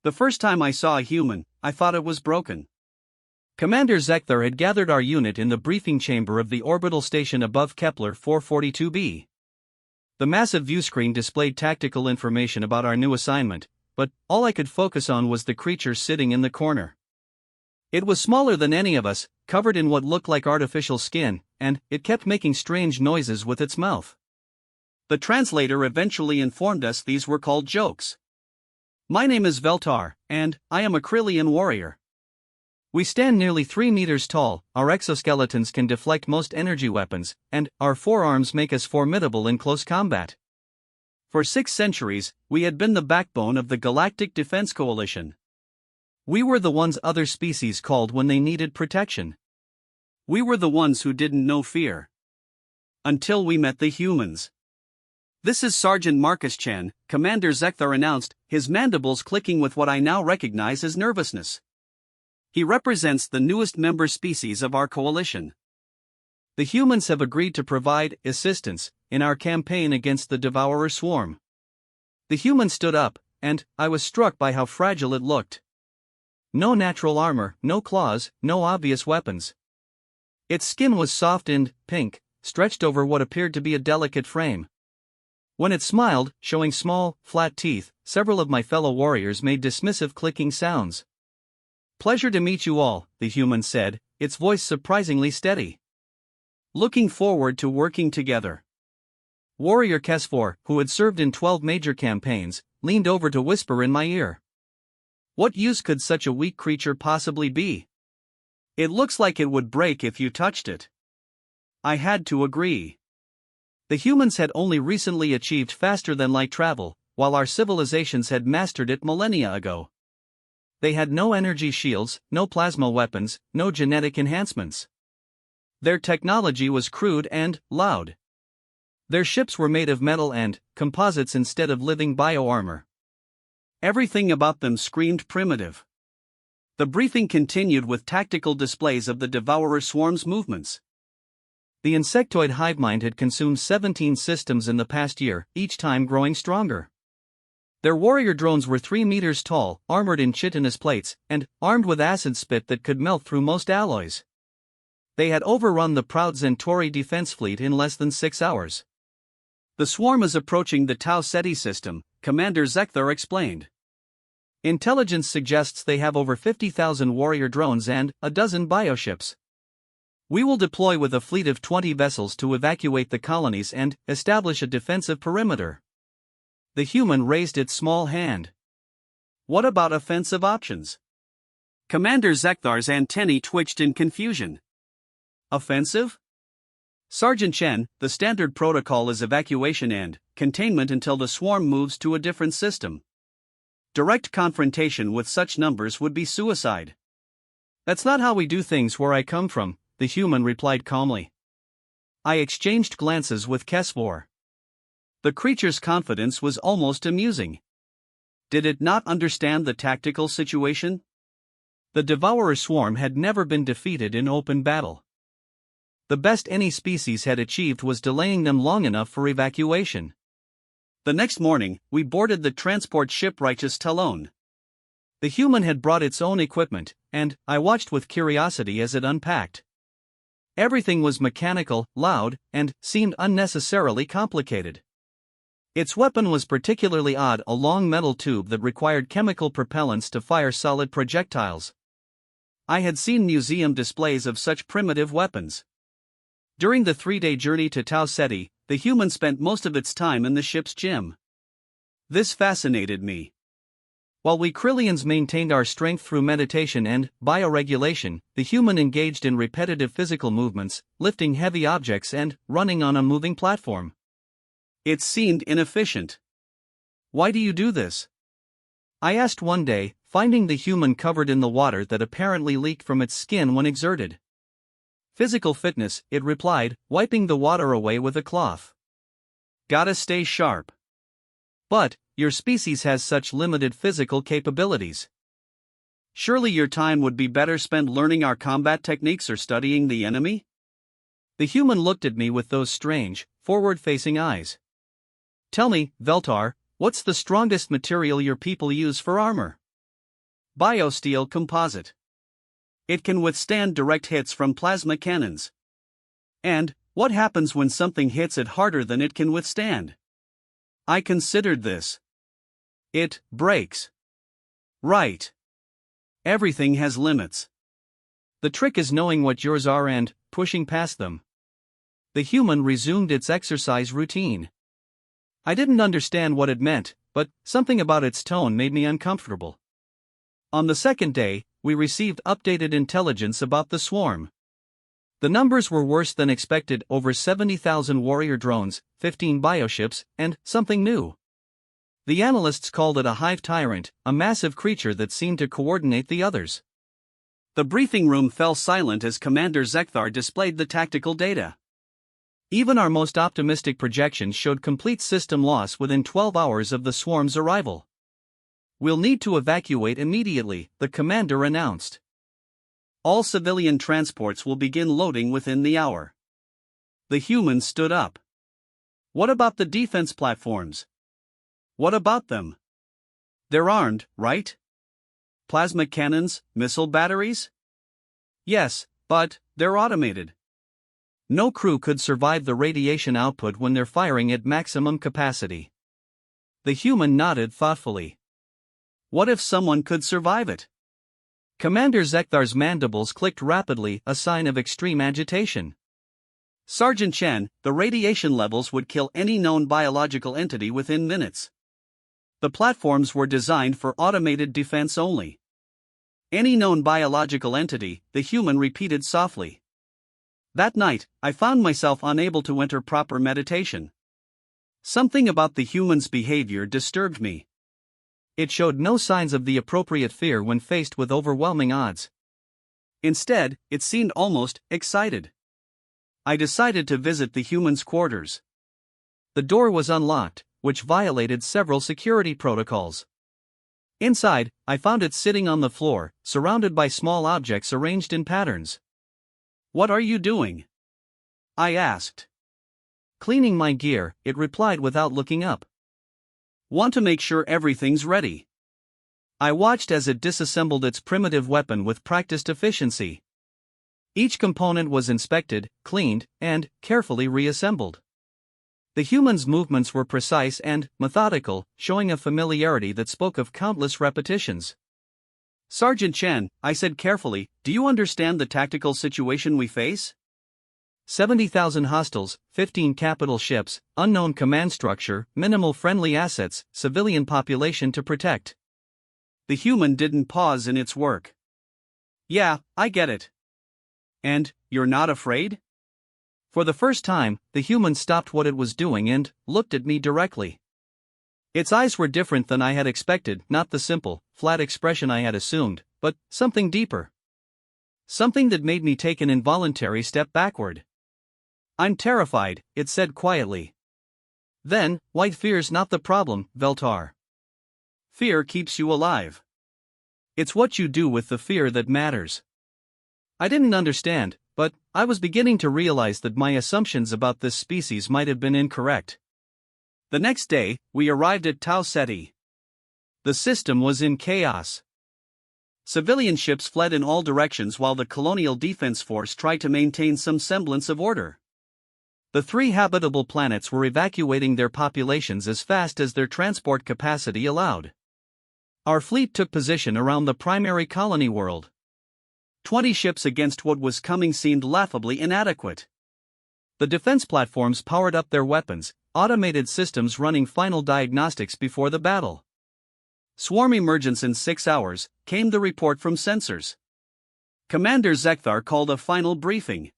The first time I saw a human, I thought it was broken. Commander Zekthar had gathered our unit in the briefing chamber of the orbital station above Kepler 442b. The massive viewscreen displayed tactical information about our new assignment, but all I could focus on was the creature sitting in the corner. It was smaller than any of us, covered in what looked like artificial skin, and it kept making strange noises with its mouth. The translator eventually informed us these were called jokes. My name is Veltar, and I am a Krillian warrior. We stand nearly 3 meters tall, our exoskeletons can deflect most energy weapons, and our forearms make us formidable in close combat. For 6 centuries, we had been the backbone of the Galactic Defense Coalition. We were the ones other species called when they needed protection. We were the ones who didn't know fear. Until we met the humans. "This is Sergeant Marcus Chen," Commander Zekthar announced, his mandibles clicking with what I now recognize as nervousness. He represents the newest member species of our coalition. The humans have agreed to provide assistance in our campaign against the Devourer swarm. The human stood up, and I was struck by how fragile it looked. No natural armor, no claws, no obvious weapons. Its skin was soft and pink, stretched over what appeared to be a delicate frame. When it smiled, showing small, flat teeth, several of my fellow warriors made dismissive clicking sounds. "Pleasure to meet you all," the human said, its voice surprisingly steady. "Looking forward to working together." Warrior Kesfor, who had served in 12 major campaigns, leaned over to whisper in my ear. "What use could such a weak creature possibly be? It looks like it would break if you touched it." I had to agree. The humans had only recently achieved faster-than-light travel, while our civilizations had mastered it millennia ago. They had no energy shields, no plasma weapons, no genetic enhancements. Their technology was crude and loud. Their ships were made of metal and composites instead of living bioarmor. Everything about them screamed primitive. The briefing continued with tactical displays of the Devourer swarm's movements. The insectoid hive mind had consumed 17 systems in the past year, each time growing stronger. Their warrior drones were 3 meters tall, armored in chitinous plates, and armed with acid spit that could melt through most alloys. They had overrun the proud Centauri defense fleet in less than 6 hours. "The swarm is approaching the Tau Ceti system," Commander Zekthar explained. "Intelligence suggests they have over 50,000 warrior drones and a dozen bioships. We will deploy with a fleet of 20 vessels to evacuate the colonies and establish a defensive perimeter." The human raised its small hand. "What about offensive options?" Commander Zekthar's antennae twitched in confusion. "Offensive? Sergeant Chen, the standard protocol is evacuation and containment until the swarm moves to a different system. Direct confrontation with such numbers would be suicide." "That's not how we do things where I come from," the human replied calmly. I exchanged glances with Kesfor. The creature's confidence was almost amusing. Did it not understand the tactical situation? The Devourer swarm had never been defeated in open battle. The best any species had achieved was delaying them long enough for evacuation. The next morning, we boarded the transport ship Righteous Talon. The human had brought its own equipment, and I watched with curiosity as it unpacked. Everything was mechanical, loud, and seemed unnecessarily complicated. Its weapon was particularly odd, a long metal tube that required chemical propellants to fire solid projectiles. I had seen museum displays of such primitive weapons. During the 3-day journey to Tau Ceti, the human spent most of its time in the ship's gym. This fascinated me. While we Krillians maintained our strength through meditation and bioregulation, the human engaged in repetitive physical movements, lifting heavy objects and running on a moving platform. It seemed inefficient. "Why do you do this?" I asked one day, finding the human covered in the water that apparently leaked from its skin when exerted. "Physical fitness," it replied, wiping the water away with a cloth. "Gotta stay sharp." "But your species has such limited physical capabilities. Surely your time would be better spent learning our combat techniques or studying the enemy?" The human looked at me with those strange, forward-facing eyes. "Tell me, Veltar, what's the strongest material your people use for armor?" Biosteel composite. It can withstand direct hits from plasma cannons. And, what happens when something hits it harder than it can withstand? I considered this. It breaks. Right. Everything has limits. The trick is knowing what yours are and pushing past them. The human resumed its exercise routine. I didn't understand what it meant, but something about its tone made me uncomfortable. On the second day, we received updated intelligence about the swarm. The numbers were worse than expected: over 70,000 warrior drones, 15 bioships, and something new. The analysts called it a hive tyrant, a massive creature that seemed to coordinate the others. The briefing room fell silent as Commander Zekthar displayed the tactical data. Even our most optimistic projections showed complete system loss within 12 hours of the swarm's arrival. "We'll need to evacuate immediately," the commander announced. "All civilian transports will begin loading within the hour." The humans stood up. "What about the defense platforms? What about them? They're armed, right? Plasma cannons, missile batteries?" "Yes, but they're automated. No crew could survive the radiation output when they're firing at maximum capacity." The human nodded thoughtfully. "What if someone could survive it?" Commander Zekthar's mandibles clicked rapidly, a sign of extreme agitation. "Sergeant Chen, the radiation levels would kill any known biological entity within minutes. The platforms were designed for automated defense only." "Any known biological entity," the human repeated softly. That night, I found myself unable to enter proper meditation. Something about the human's behavior disturbed me. It showed no signs of the appropriate fear when faced with overwhelming odds. Instead, it seemed almost excited. I decided to visit the human's quarters. The door was unlocked, which violated several security protocols. Inside, I found it sitting on the floor, surrounded by small objects arranged in patterns. "What are you doing?" I asked. "Cleaning my gear," it replied without looking up. "Want to make sure everything's ready." I watched as it disassembled its primitive weapon with practiced efficiency. Each component was inspected, cleaned, and carefully reassembled. The human's movements were precise and methodical, showing a familiarity that spoke of countless repetitions. "Sergeant Chen," I said carefully, "do you understand the tactical situation we face? 70,000 hostiles, 15 capital ships, unknown command structure, minimal friendly assets, civilian population to protect." The human didn't pause in its work. "Yeah, I get it." "And you're not afraid?" For the first time, the human stopped what it was doing and looked at me directly. Its eyes were different than I had expected, not the simple, flat expression I had assumed, but something deeper. Something that made me take an involuntary step backward. "I'm terrified," it said quietly. "Then, white fear's not the problem, Veltar. Fear keeps you alive. It's what you do with the fear that matters." I didn't understand, but I was beginning to realize that my assumptions about this species might have been incorrect. The next day, we arrived at Tau Ceti. The system was in chaos. Civilian ships fled in all directions while the Colonial Defense Force tried to maintain some semblance of order. The 3 habitable planets were evacuating their populations as fast as their transport capacity allowed. Our fleet took position around the primary colony world. 20 ships against what was coming seemed laughably inadequate. The defense platforms powered up their weapons, automated systems running final diagnostics before the battle. "Swarm emergence in 6 hours," came the report from sensors. Commander Zekthar called a final briefing.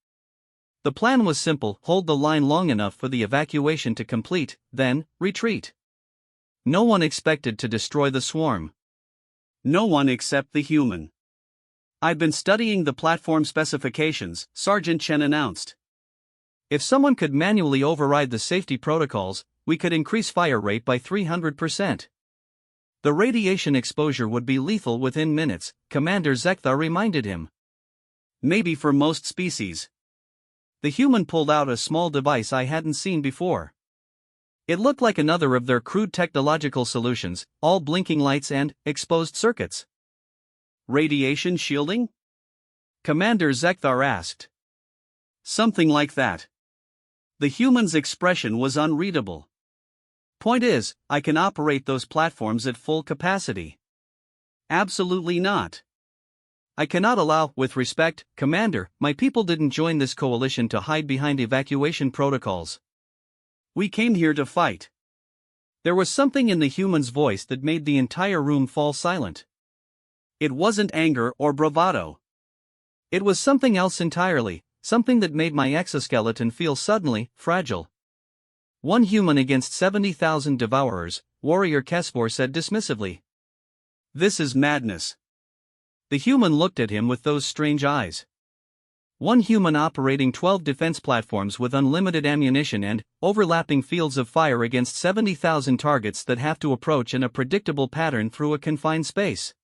The plan was simple: hold the line long enough for the evacuation to complete, then retreat. No one expected to destroy the swarm. No one except the human. "I've been studying the platform specifications," Sergeant Chen announced. "If someone could manually override the safety protocols, we could increase fire rate by 300%. The radiation exposure would be lethal within minutes," Commander Zekthar reminded him. "Maybe for most species." The human pulled out a small device I hadn't seen before. It looked like another of their crude technological solutions, all blinking lights and exposed circuits. Radiation shielding? Commander Zekthar asked. Something like that. The human's expression was unreadable. Point is, I can operate those platforms at full capacity. Absolutely not. I cannot allow, with respect, Commander, my people didn't join this coalition to hide behind evacuation protocols. We came here to fight. There was something in the human's voice that made the entire room fall silent. It wasn't anger or bravado. It was something else entirely, something that made my exoskeleton feel suddenly fragile. One human against 70,000 devourers, Warrior Kesvor said dismissively. This is madness. The human looked at him with those strange eyes. One human operating 12 defense platforms with unlimited ammunition and overlapping fields of fire against 70,000 targets that have to approach in a predictable pattern through a confined space.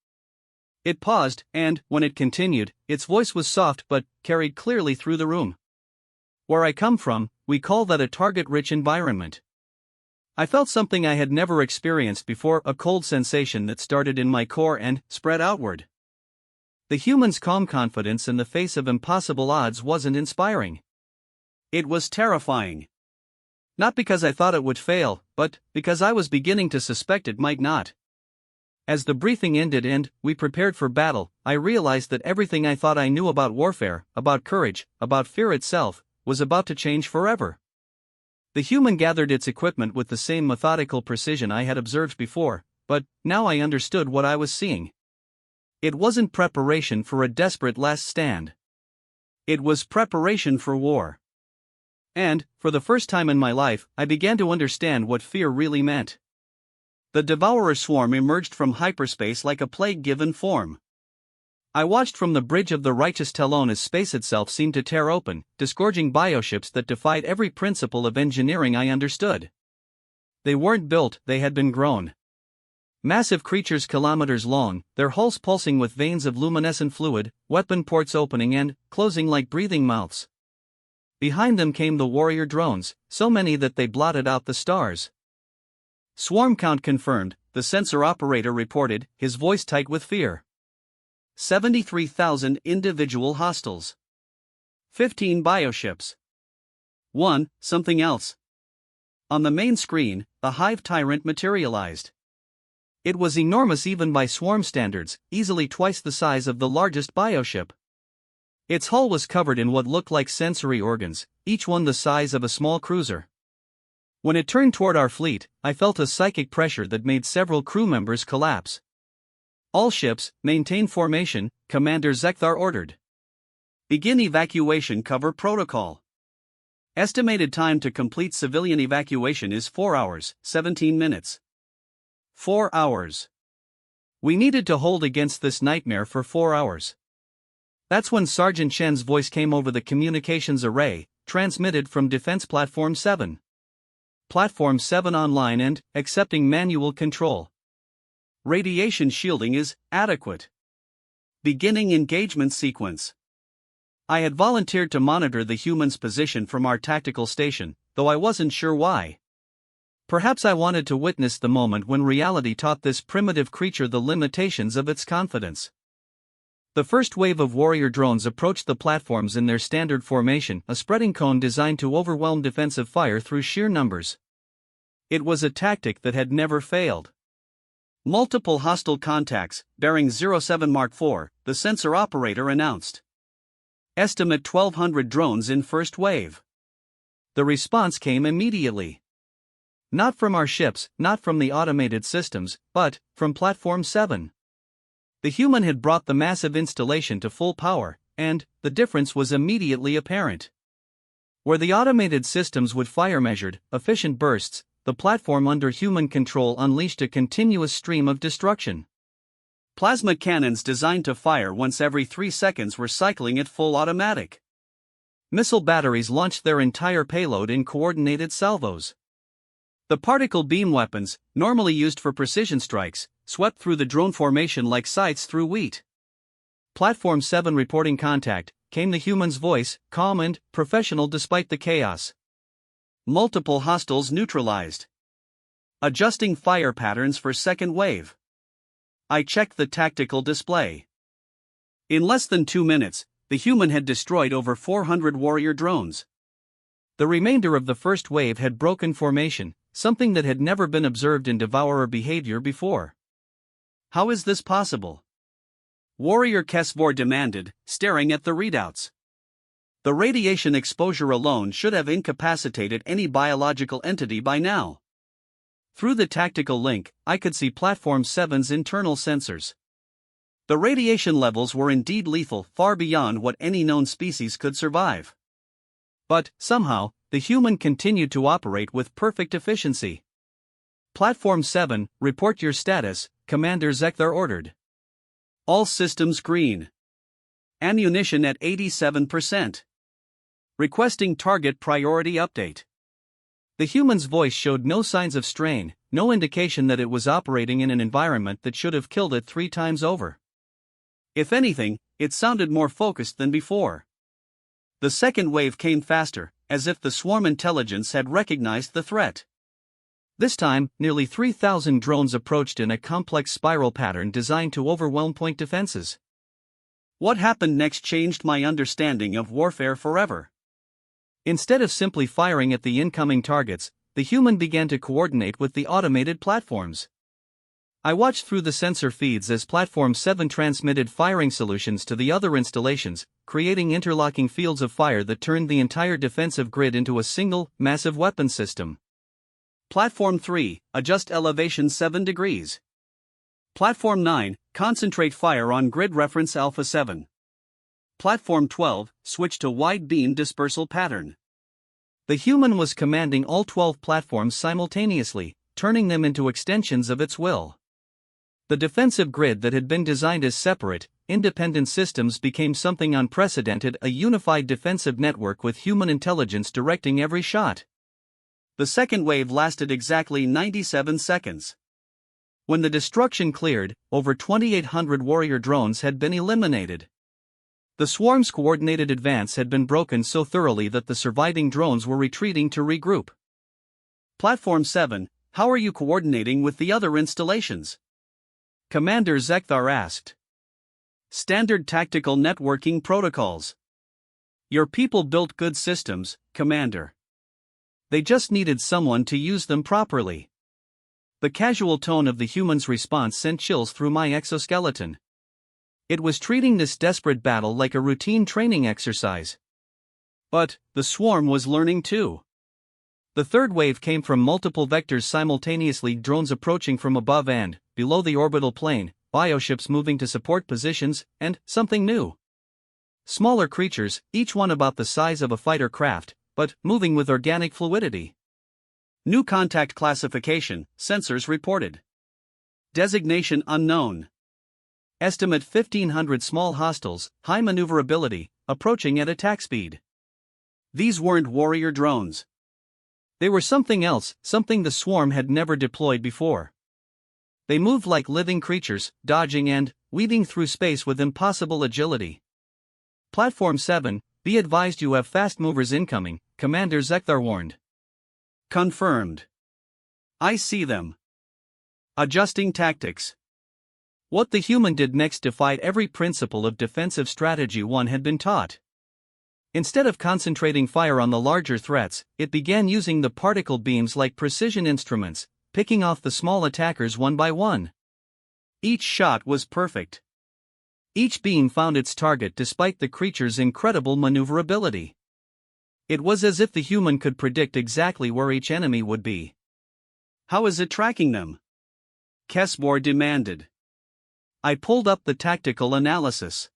It paused, and, when it continued, its voice was soft but carried clearly through the room. Where I come from, we call that a target-rich environment. I felt something I had never experienced before, a cold sensation that started in my core and spread outward. The human's calm confidence in the face of impossible odds wasn't inspiring. It was terrifying. Not because I thought it would fail, but because I was beginning to suspect it might not. As the briefing ended and we prepared for battle, I realized that everything I thought I knew about warfare, about courage, about fear itself, was about to change forever. The human gathered its equipment with the same methodical precision I had observed before, but now I understood what I was seeing. It wasn't preparation for a desperate last stand. It was preparation for war. And, for the first time in my life, I began to understand what fear really meant. The devourer swarm emerged from hyperspace like a plague-given form. I watched from the bridge of the righteous Telon as space itself seemed to tear open, disgorging bioships that defied every principle of engineering I understood. They weren't built, they had been grown. Massive creatures kilometers long, their hulls pulsing with veins of luminescent fluid, weapon ports opening and closing like breathing mouths. Behind them came the warrior drones, so many that they blotted out the stars. Swarm count confirmed, the sensor operator reported, his voice tight with fear. 73,000 individual hostiles. 15 bioships. Something else. On the main screen, the Hive Tyrant materialized. It was enormous even by swarm standards, easily twice the size of the largest bioship. Its hull was covered in what looked like sensory organs, each one the size of a small cruiser. When it turned toward our fleet, I felt a psychic pressure that made several crew members collapse. All ships, maintain formation, Commander Zekthar ordered. Begin evacuation cover protocol. Estimated time to complete civilian evacuation is 4 hours, 17 minutes. 4 hours. We needed to hold against this nightmare for 4 hours. That's when Sergeant Chen's voice came over the communications array, transmitted from Defense Platform 7. Platform 7 online and accepting manual control. Radiation shielding is adequate. Beginning engagement sequence. I had volunteered to monitor the human's position from our tactical station, though I wasn't sure why. Perhaps I wanted to witness the moment when reality taught this primitive creature the limitations of its confidence. The first wave of warrior drones approached the platforms in their standard formation, a spreading cone designed to overwhelm defensive fire through sheer numbers. It was a tactic that had never failed. Multiple hostile contacts, bearing 07 Mark IV, the sensor operator announced. Estimate 1,200 drones in first wave. The response came immediately. Not from our ships, not from the automated systems, but from Platform 7. The human had brought the massive installation to full power, and the difference was immediately apparent. Where the automated systems would fire measured, efficient bursts, the platform under human control unleashed a continuous stream of destruction. Plasma cannons designed to fire once every 3 seconds were cycling at full automatic. Missile batteries launched their entire payload in coordinated salvos. The particle beam weapons, normally used for precision strikes, swept through the drone formation like scythes through wheat. Platform 7 reporting contact, came the human's voice, calm and professional despite the chaos. Multiple hostiles neutralized. Adjusting fire patterns for second wave. I checked the tactical display. In less than 2 minutes, the human had destroyed over 400 warrior drones. The remainder of the first wave had broken formation, something that had never been observed in devourer behavior before. How is this possible? Warrior HFY demanded, staring at the readouts. The radiation exposure alone should have incapacitated any biological entity by now. Through the tactical link, I could see Platform 7's internal sensors. The radiation levels were indeed lethal, far beyond what any known species could survive. But, somehow, the human continued to operate with perfect efficiency. Platform 7, report your status, Commander Zekthar ordered. All systems green. Ammunition at 87%. Requesting target priority update. The human's voice showed no signs of strain, no indication that it was operating in an environment that should have killed it 3 times over. If anything, it sounded more focused than before. The second wave came faster, as if the swarm intelligence had recognized the threat. This time, nearly 3,000 drones approached in a complex spiral pattern designed to overwhelm point defenses. What happened next changed my understanding of warfare forever. Instead of simply firing at the incoming targets, the human began to coordinate with the automated platforms. I watched through the sensor feeds as Platform 7 transmitted firing solutions to the other installations, creating interlocking fields of fire that turned the entire defensive grid into a single, massive weapon system. Platform 3, adjust elevation 7 degrees. Platform 9, concentrate fire on grid reference Alpha 7. Platform 12, switch to wide beam dispersal pattern. The human was commanding all 12 platforms simultaneously, turning them into extensions of its will. The defensive grid that had been designed as separate, independent systems became something unprecedented, a unified defensive network with human intelligence directing every shot. The second wave lasted exactly 97 seconds. When the destruction cleared, over 2,800 warrior drones had been eliminated. The swarm's coordinated advance had been broken so thoroughly that the surviving drones were retreating to regroup. Platform 7, how are you coordinating with the other installations? Commander Zekthar asked. Standard tactical networking protocols. Your people built good systems, Commander. They just needed someone to use them properly. The casual tone of the human's response sent chills through my exoskeleton. It was treating this desperate battle like a routine training exercise. But, the swarm was learning too. The third wave came from multiple vectors simultaneously, drones approaching from above and below the orbital plane, bioships moving to support positions, and something new. Smaller creatures, each one about the size of a fighter craft, but moving with organic fluidity. New contact classification, sensors reported. Designation unknown. Estimate 1,500 small hostiles, high maneuverability, approaching at attack speed. These weren't warrior drones. They were something else, something the swarm had never deployed before. They moved like living creatures, dodging and weaving through space with impossible agility. Platform 7, be advised you have fast movers incoming, Commander Zekthar warned. Confirmed. I see them. Adjusting tactics. What the human did next defied every principle of defensive strategy one had been taught. Instead of concentrating fire on the larger threats, it began using the particle beams like precision instruments, picking off the small attackers one by one. Each shot was perfect. Each beam found its target despite the creature's incredible maneuverability. It was as if the human could predict exactly where each enemy would be. How is it tracking them? HFY demanded. I pulled up the tactical analysis.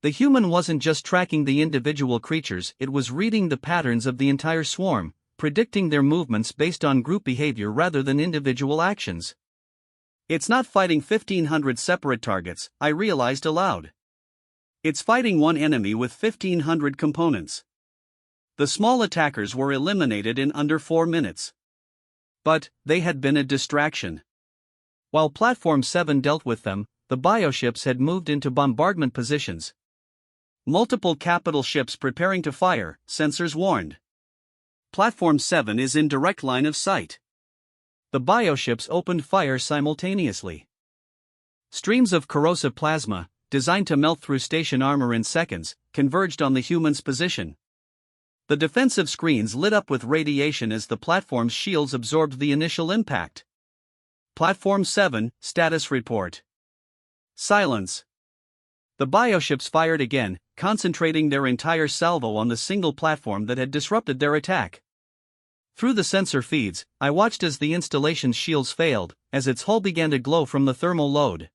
The human wasn't just tracking the individual creatures, it was reading the patterns of the entire swarm, predicting their movements based on group behavior rather than individual actions. It's not fighting 1,500 separate targets, I realized aloud. It's fighting one enemy with 1,500 components. The small attackers were eliminated in under 4 minutes. But, they had been a distraction. While Platform 7 dealt with them, the bioships had moved into bombardment positions. Multiple capital ships preparing to fire, sensors warned. Platform 7 is in direct line of sight. The bioships opened fire simultaneously. Streams of corrosive plasma, designed to melt through station armor in seconds, converged on the human's position. The defensive screens lit up with radiation as the platform's shields absorbed the initial impact. Platform 7, Status Report. Silence. The bioships fired again, concentrating their entire salvo on the single platform that had disrupted their attack. Through the sensor feeds, I watched as the installation's shields failed, as its hull began to glow from the thermal load.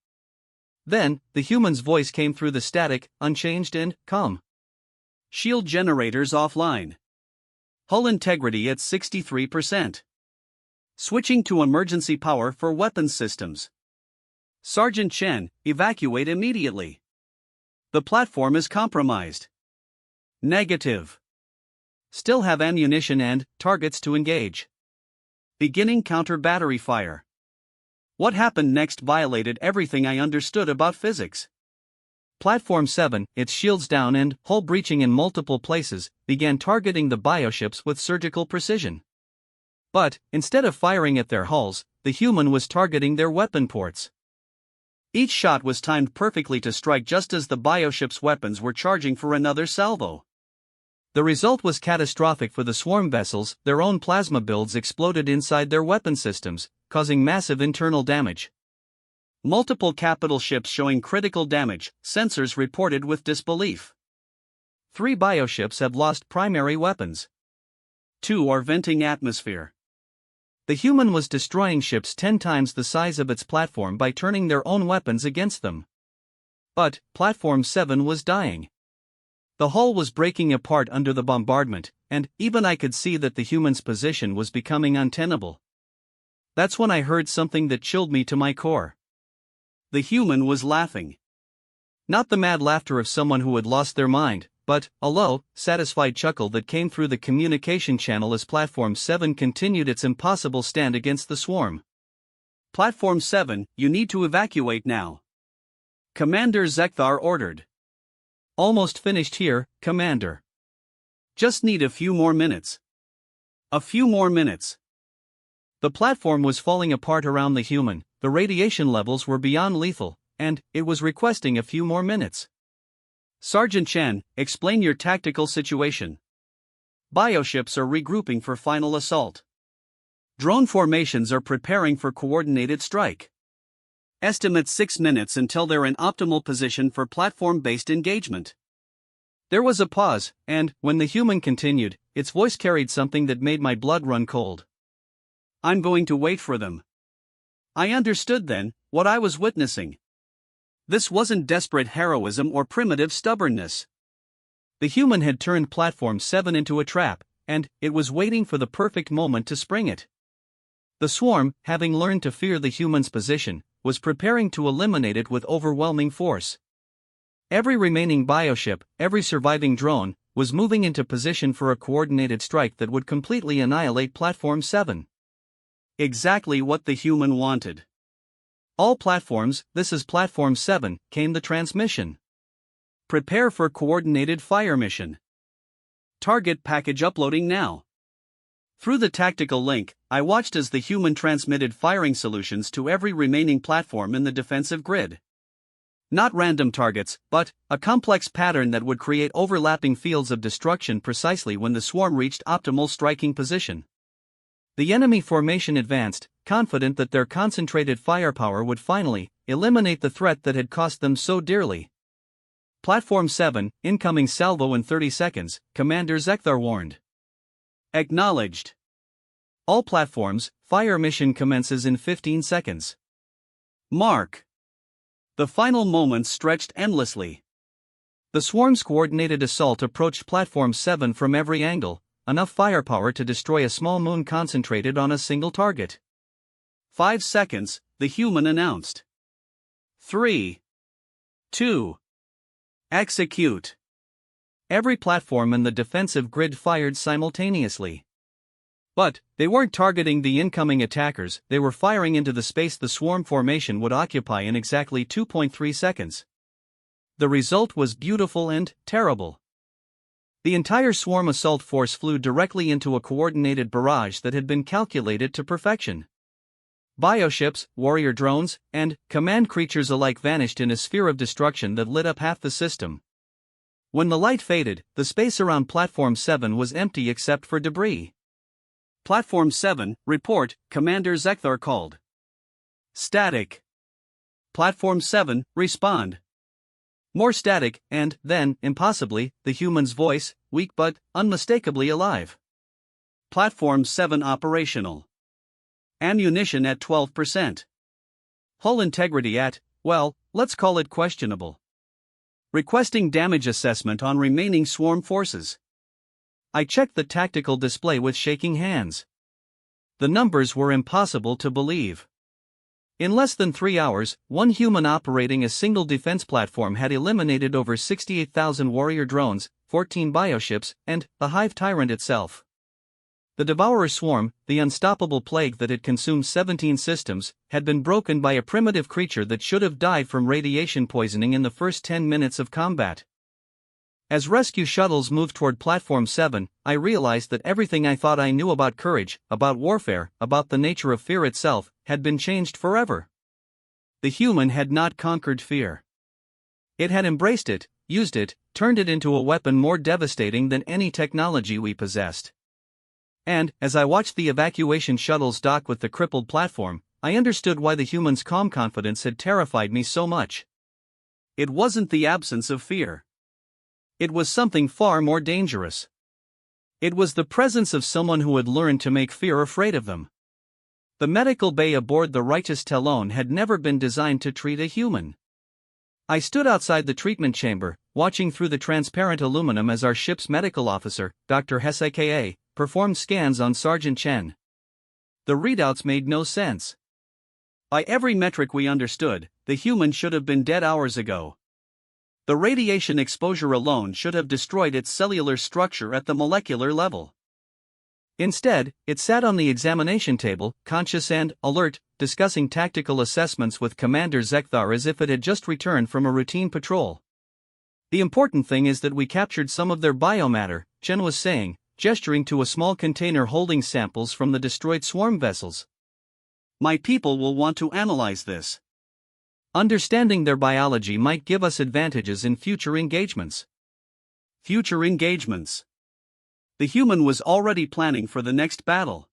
Then, the human's voice came through the static, unchanged and calm. Shield generators offline. Hull integrity at 63%. Switching to emergency power for weapons systems. Sergeant Chen, evacuate immediately. The platform is compromised. Negative. Still have ammunition and targets to engage. Beginning counter-battery fire. What happened next violated everything I understood about physics. Platform 7, its shields down and hull breaching in multiple places, began targeting the bioships with surgical precision. But, instead of firing at their hulls, the human was targeting their weapon ports. Each shot was timed perfectly to strike just as the bioship's weapons were charging for another salvo. The result was catastrophic for the swarm vessels. Their own plasma builds exploded inside their weapon systems, causing massive internal damage. Multiple capital ships showing critical damage, sensors reported with disbelief. 3 bioships have lost primary weapons. 2 are venting atmosphere. The human was destroying ships 10 times the size of its platform by turning their own weapons against them. But, Platform 7 was dying. The hull was breaking apart under the bombardment, and even I could see that the human's position was becoming untenable. That's when I heard something that chilled me to my core. The human was laughing. Not the mad laughter of someone who had lost their mind, but a low, satisfied chuckle that came through the communication channel as Platform 7 continued its impossible stand against the swarm. Platform 7, you need to evacuate now. Commander Zekthar ordered. Almost finished here, Commander. Just need a few more minutes. A few more minutes. The platform was falling apart around the human, the radiation levels were beyond lethal, and it was requesting a few more minutes. Sergeant Chen, explain your tactical situation. Bioships are regrouping for final assault. Drone formations are preparing for coordinated strike. Estimate 6 minutes until they're in optimal position for platform-based engagement. There was a pause, and, when the human continued, its voice carried something that made my blood run cold. I'm going to wait for them. I understood then what I was witnessing. This wasn't desperate heroism or primitive stubbornness. The human had turned Platform 7 into a trap, and it was waiting for the perfect moment to spring it. The swarm, having learned to fear the human's position, was preparing to eliminate it with overwhelming force. Every remaining bioship, every surviving drone, was moving into position for a coordinated strike that would completely annihilate Platform 7. Exactly what the human wanted. All platforms, this is Platform 7, came the transmission. Prepare for coordinated fire mission. Target package uploading now. Through the tactical link, I watched as the human transmitted firing solutions to every remaining platform in the defensive grid. Not random targets, but a complex pattern that would create overlapping fields of destruction precisely when the swarm reached optimal striking position. The enemy formation advanced, confident that their concentrated firepower would finally eliminate the threat that had cost them so dearly. Platform 7, incoming salvo in 30 seconds, Commander Zekthar warned. Acknowledged. All platforms, fire mission commences in 15 seconds. Mark. The final moments stretched endlessly. The swarm's coordinated assault approached Platform 7 from every angle, enough firepower to destroy a small moon concentrated on a single target. 5 seconds, the human announced. 3. 2. Execute. Every platform in the defensive grid fired simultaneously. But, they weren't targeting the incoming attackers, they were firing into the space the swarm formation would occupy in exactly 2.3 seconds. The result was beautiful and terrible. The entire swarm assault force flew directly into a coordinated barrage that had been calculated to perfection. Bioships, warrior drones, and command creatures alike vanished in a sphere of destruction that lit up half the system. When the light faded, the space around Platform 7 was empty except for debris. Platform 7, report, Commander Zekthar called. Static. Platform 7, respond. More static, and, then, impossibly, the human's voice, weak but unmistakably alive. Platform 7 operational. Ammunition at 12%. Hull integrity at, well, let's call it questionable. Requesting damage assessment on remaining swarm forces. I checked the tactical display with shaking hands. The numbers were impossible to believe. In less than 3 hours, one human operating a single defense platform had eliminated over 68,000 warrior drones, 14 bioships, and the Hive Tyrant itself. The Devourer swarm, the unstoppable plague that had consumed 17 systems, had been broken by a primitive creature that should have died from radiation poisoning in the first 10 minutes of combat. As rescue shuttles moved toward Platform 7, I realized that everything I thought I knew about courage, about warfare, about the nature of fear itself, had been changed forever. The human had not conquered fear. It had embraced it, used it, turned it into a weapon more devastating than any technology we possessed. And, as I watched the evacuation shuttles dock with the crippled platform, I understood why the human's calm confidence had terrified me so much. It wasn't the absence of fear. It was something far more dangerous. It was the presence of someone who had learned to make fear afraid of them. The medical bay aboard the Righteous Talon had never been designed to treat a human. I stood outside the treatment chamber, watching through the transparent aluminum as our ship's medical officer, Dr. HFY, performed scans on Sergeant Chen. The readouts made no sense. By every metric we understood, the human should have been dead hours ago. The radiation exposure alone should have destroyed its cellular structure at the molecular level. Instead, it sat on the examination table, conscious and alert, discussing tactical assessments with Commander Zekthar as if it had just returned from a routine patrol. The important thing is that we captured some of their biomatter, Chen was saying, gesturing to a small container holding samples from the destroyed swarm vessels. My people will want to analyze this. Understanding their biology might give us advantages in future engagements. Future engagements. The human was already planning for the next battle.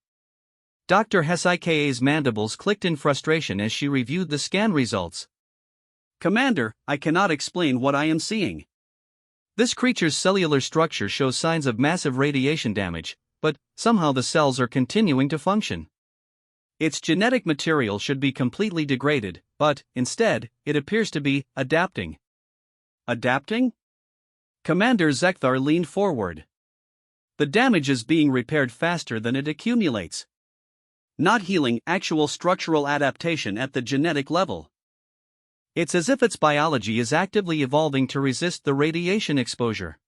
Dr. HFY's mandibles clicked in frustration as she reviewed the scan results. Commander, I cannot explain what I am seeing. This creature's cellular structure shows signs of massive radiation damage, but somehow the cells are continuing to function. Its genetic material should be completely degraded, but, instead, it appears to be adapting. Adapting? Commander Zekthar leaned forward. The damage is being repaired faster than it accumulates. Not healing, actual structural adaptation at the genetic level. It's as if its biology is actively evolving to resist the radiation exposure.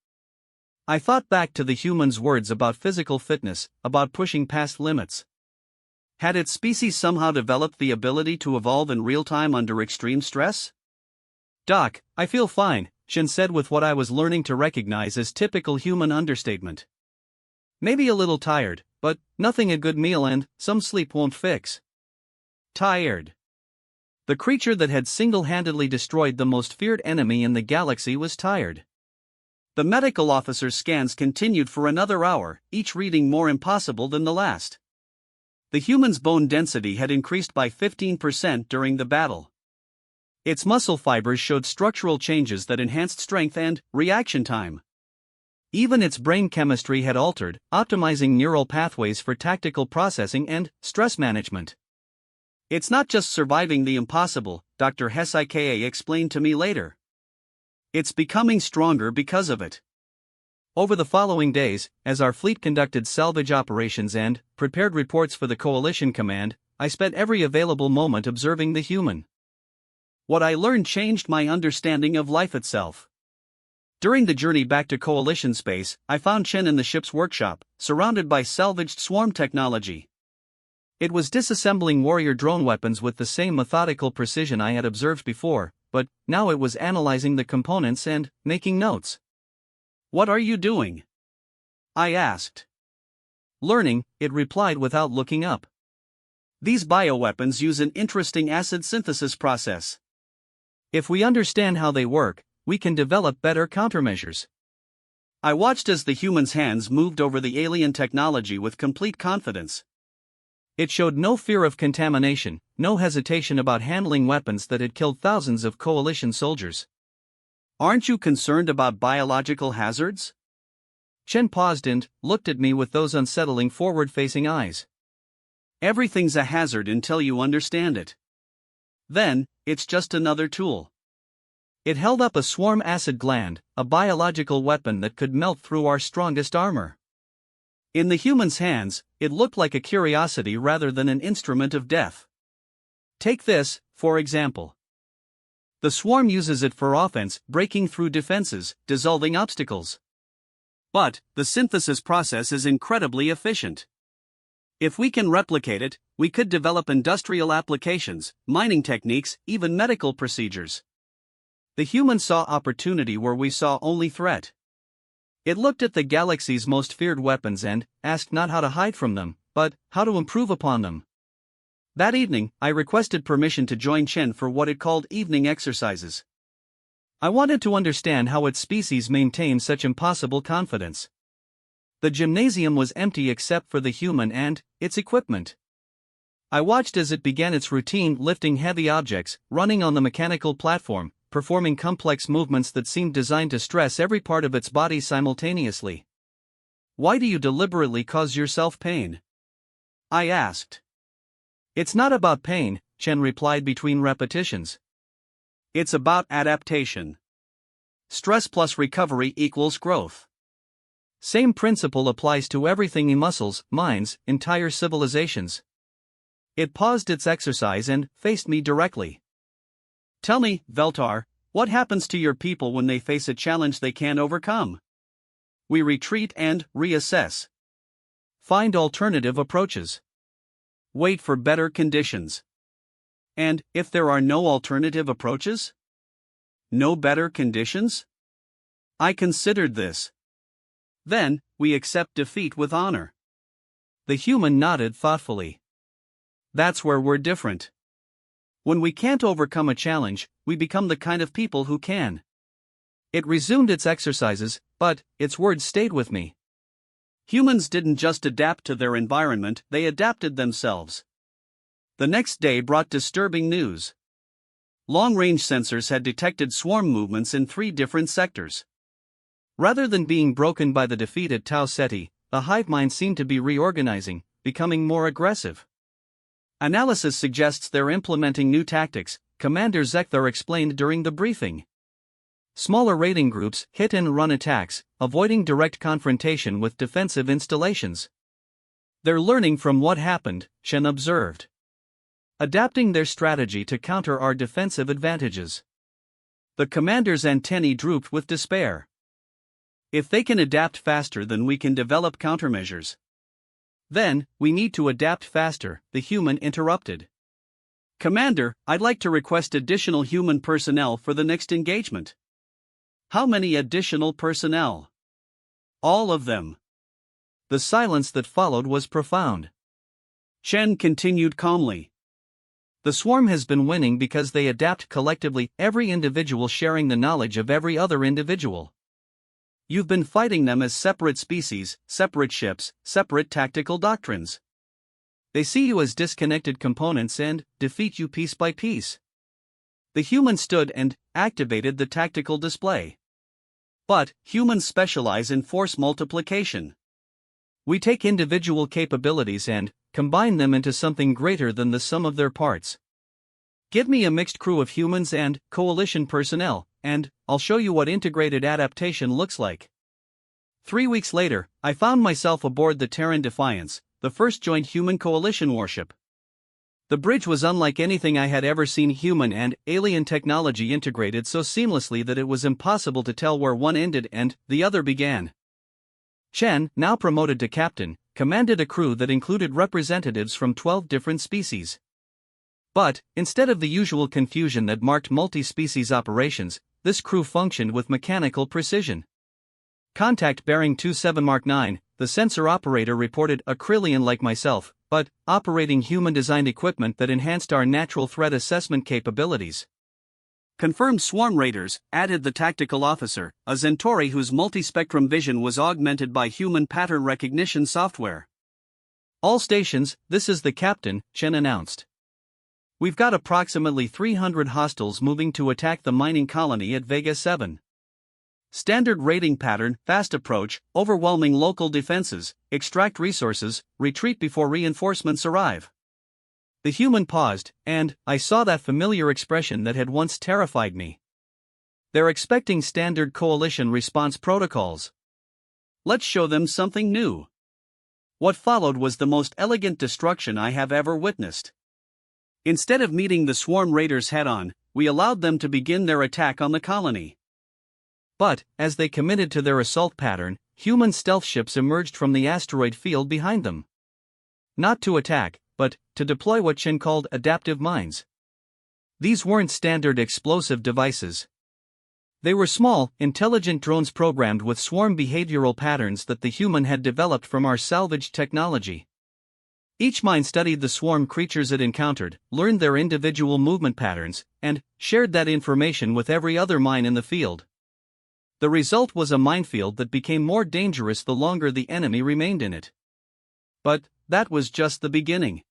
I thought back to the human's words about physical fitness, about pushing past limits. Had its species somehow developed the ability to evolve in real time under extreme stress? Doc, I feel fine, Shen said with what I was learning to recognize as typical human understatement. Maybe a little tired, but nothing a good meal and some sleep won't fix. Tired. The creature that had single-handedly destroyed the most feared enemy in the galaxy was tired. The medical officer's scans continued for another hour, each reading more impossible than the last. The human's bone density had increased by 15% during the battle. Its muscle fibers showed structural changes that enhanced strength and reaction time. Even its brain chemistry had altered, optimizing neural pathways for tactical processing and stress management. It's not just surviving the impossible, Dr. HFY explained to me later. It's becoming stronger because of it. Over the following days, as our fleet conducted salvage operations and prepared reports for the Coalition Command, I spent every available moment observing the human. What I learned changed my understanding of life itself. During the journey back to Coalition space, I found Chen in the ship's workshop, surrounded by salvaged swarm technology. It was disassembling warrior drone weapons with the same methodical precision I had observed before, but now it was analyzing the components and making notes. What are you doing? I asked. Learning, it replied without looking up. These bioweapons use an interesting acid synthesis process. If we understand how they work, we can develop better countermeasures. I watched as the humans' hands moved over the alien technology with complete confidence. It showed no fear of contamination, no hesitation about handling weapons that had killed thousands of coalition soldiers. Aren't you concerned about biological hazards? Chen paused and looked at me with those unsettling forward-facing eyes. Everything's a hazard until you understand it. Then, it's just another tool. It held up a swarm acid gland, a biological weapon that could melt through our strongest armor. In the human's hands, it looked like a curiosity rather than an instrument of death. Take this, for example. The swarm uses it for offense, breaking through defenses, dissolving obstacles. But, the synthesis process is incredibly efficient. If we can replicate it, we could develop industrial applications, mining techniques, even medical procedures. The human saw opportunity where we saw only threat. It looked at the galaxy's most feared weapons and asked not how to hide from them, but how to improve upon them. That evening, I requested permission to join Chen for what it called evening exercises. I wanted to understand how its species maintained such impossible confidence. The gymnasium was empty except for the human and its equipment. I watched as it began its routine, lifting heavy objects, running on the mechanical platform, performing complex movements that seemed designed to stress every part of its body simultaneously. "Why do you deliberately cause yourself pain?" I asked. "It's not about pain," Chen replied between repetitions. "It's about adaptation. Stress plus recovery equals growth. Same principle applies to everything in muscles, minds, entire civilizations." It paused its exercise and faced me directly. "Tell me, Veltar, what happens to your people when they face a challenge they can't overcome?" "We retreat and reassess. Find alternative approaches. Wait for better conditions. And, if there are no alternative approaches? No better conditions? I considered this. Then, we accept defeat with honor." The human nodded thoughtfully. "That's where we're different. When we can't overcome a challenge, we become the kind of people who can." It resumed its exercises, but its words stayed with me. Humans didn't just adapt to their environment, they adapted themselves. The next day brought disturbing news. Long-range sensors had detected swarm movements in 3 different sectors. Rather than being broken by the defeat at Tau Ceti, the hive mind seemed to be reorganizing, becoming more aggressive. Analysis suggests they're implementing new tactics, Commander Zekthar explained during the briefing. Smaller raiding groups, hit-and-run attacks, avoiding direct confrontation with defensive installations. They're learning from what happened, Chen observed. Adapting their strategy to counter our defensive advantages. The commander's antennae drooped with despair. If they can adapt faster, then we can develop countermeasures. Then, we need to adapt faster, the human interrupted. "Commander, I'd like to request additional human personnel for the next engagement." "How many additional personnel?" "All of them." The silence that followed was profound. Chen continued calmly. "The swarm has been winning because they adapt collectively, every individual sharing the knowledge of every other individual. You've been fighting them as separate species, separate ships, separate tactical doctrines. They see you as disconnected components and defeat you piece by piece." The human stood and activated the tactical display. "But, humans specialize in force multiplication. We take individual capabilities and combine them into something greater than the sum of their parts. Give me a mixed crew of humans and coalition personnel, and I'll show you what integrated adaptation looks like." 3 weeks later, I found myself aboard the Terran Defiance, the first joint human coalition warship. The bridge was unlike anything I had ever seen, human and alien technology integrated so seamlessly that it was impossible to tell where one ended and the other began. Chen, now promoted to captain, commanded a crew that included representatives from 12 different species. But, instead of the usual confusion that marked multi-species operations, this crew functioned with mechanical precision. Contact bearing 27 Mark 9, the sensor operator reported a Krillian like myself, but operating human-designed equipment that enhanced our natural threat assessment capabilities. Confirmed swarm raiders, added the tactical officer, a Centauri whose multispectrum vision was augmented by human pattern recognition software. All stations, this is the captain, Chen announced. We've got approximately 300 hostiles moving to attack the mining colony at Vega 7. Standard raiding pattern, fast approach, overwhelming local defenses, extract resources, retreat before reinforcements arrive. The human paused, and I saw that familiar expression that had once terrified me. They're expecting standard coalition response protocols. Let's show them something new. What followed was the most elegant destruction I have ever witnessed. Instead of meeting the swarm raiders head-on, we allowed them to begin their attack on the colony. But, as they committed to their assault pattern, human stealth ships emerged from the asteroid field behind them. Not to attack, but to deploy what Chen called adaptive mines. These weren't standard explosive devices. They were small, intelligent drones programmed with swarm behavioral patterns that the human had developed from our salvaged technology. Each mine studied the swarm creatures it encountered, learned their individual movement patterns, and shared that information with every other mine in the field. The result was a minefield that became more dangerous the longer the enemy remained in it. But that was just the beginning.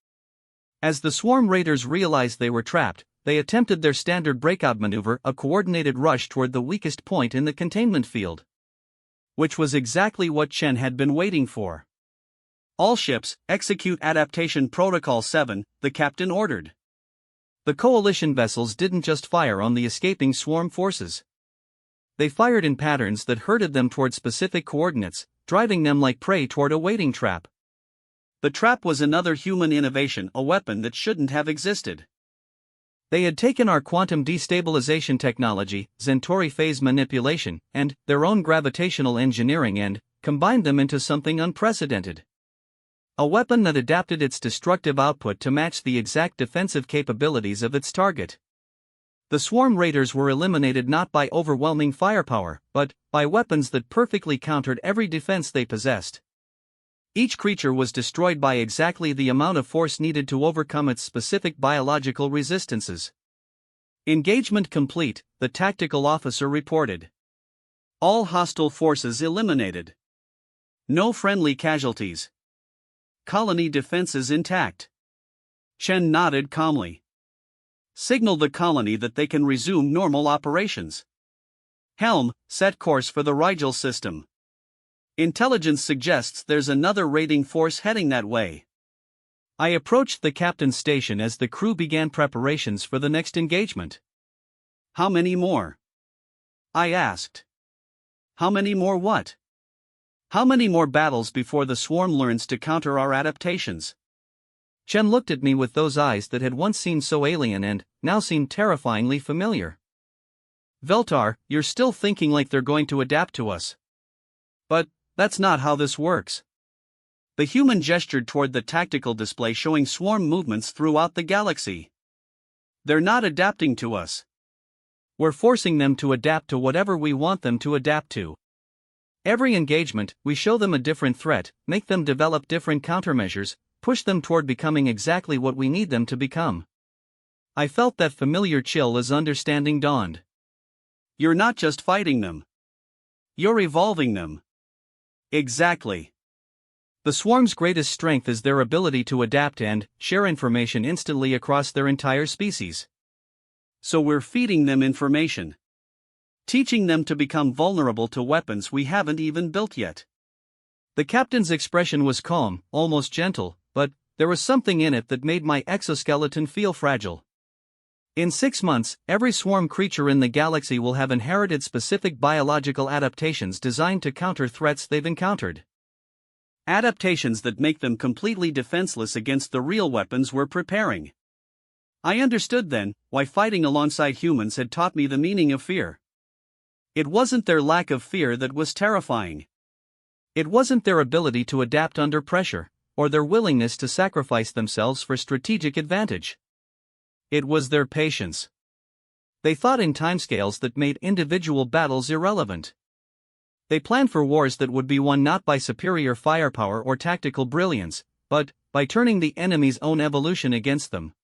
As the swarm raiders realized they were trapped, they attempted their standard breakout maneuver, a coordinated rush toward the weakest point in the containment field. Which was exactly what Chen had been waiting for. All ships, execute Adaptation Protocol 7, the captain ordered. The coalition vessels didn't just fire on the escaping swarm forces. They fired in patterns that herded them toward specific coordinates, driving them like prey toward a waiting trap. The trap was another human innovation, a weapon that shouldn't have existed. They had taken our quantum destabilization technology, Centauri phase manipulation, and their own gravitational engineering and combined them into something unprecedented. A weapon that adapted its destructive output to match the exact defensive capabilities of its target. The swarm raiders were eliminated not by overwhelming firepower, but by weapons that perfectly countered every defense they possessed. Each creature was destroyed by exactly the amount of force needed to overcome its specific biological resistances. Engagement complete, the tactical officer reported. All hostile forces eliminated. No friendly casualties. Colony defenses intact. Chen nodded calmly. Signal the colony that they can resume normal operations. Helm, set course for the Rigel system. Intelligence suggests there's another raiding force heading that way. I approached the captain's station as the crew began preparations for the next engagement. How many more? I asked. How many more what? How many more battles before the swarm learns to counter our adaptations? Chen looked at me with those eyes that had once seemed so alien and now seemed terrifyingly familiar. Veltar, you're still thinking like they're going to adapt to us. But that's not how this works. The human gestured toward the tactical display showing swarm movements throughout the galaxy. They're not adapting to us. We're forcing them to adapt to whatever we want them to adapt to. Every engagement, we show them a different threat, make them develop different countermeasures, push them toward becoming exactly what we need them to become. I felt that familiar chill as understanding dawned. You're not just fighting them. You're evolving them. Exactly. The swarm's greatest strength is their ability to adapt and share information instantly across their entire species. So we're feeding them information. Teaching them to become vulnerable to weapons we haven't even built yet. The captain's expression was calm, almost gentle, but there was something in it that made my exoskeleton feel fragile. In 6 months, every swarm creature in the galaxy will have inherited specific biological adaptations designed to counter threats they've encountered. Adaptations that make them completely defenseless against the real weapons we're preparing. I understood then why fighting alongside humans had taught me the meaning of fear. It wasn't their lack of fear that was terrifying. It wasn't their ability to adapt under pressure, or their willingness to sacrifice themselves for strategic advantage. It was their patience. They thought in timescales that made individual battles irrelevant. They planned for wars that would be won not by superior firepower or tactical brilliance, but by turning the enemy's own evolution against them.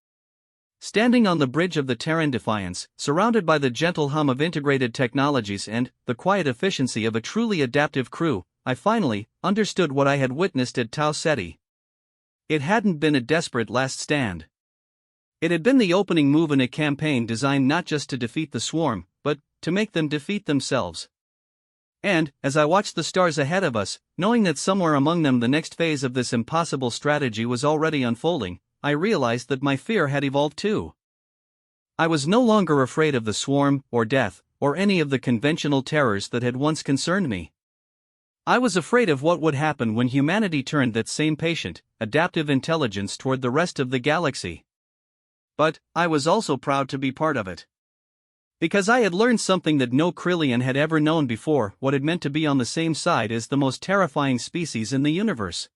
Standing on the bridge of the Terran Defiance, surrounded by the gentle hum of integrated technologies and the quiet efficiency of a truly adaptive crew, I finally understood what I had witnessed at Tau Ceti. It hadn't been a desperate last stand. It had been the opening move in a campaign designed not just to defeat the swarm, but to make them defeat themselves. And, as I watched the stars ahead of us, knowing that somewhere among them the next phase of this impossible strategy was already unfolding, I realized that my fear had evolved too. I was no longer afraid of the swarm, or death, or any of the conventional terrors that had once concerned me. I was afraid of what would happen when humanity turned that same patient, adaptive intelligence toward the rest of the galaxy. But I was also proud to be part of it. Because I had learned something that no Krillian had ever known before: what it meant to be on the same side as the most terrifying species in the universe.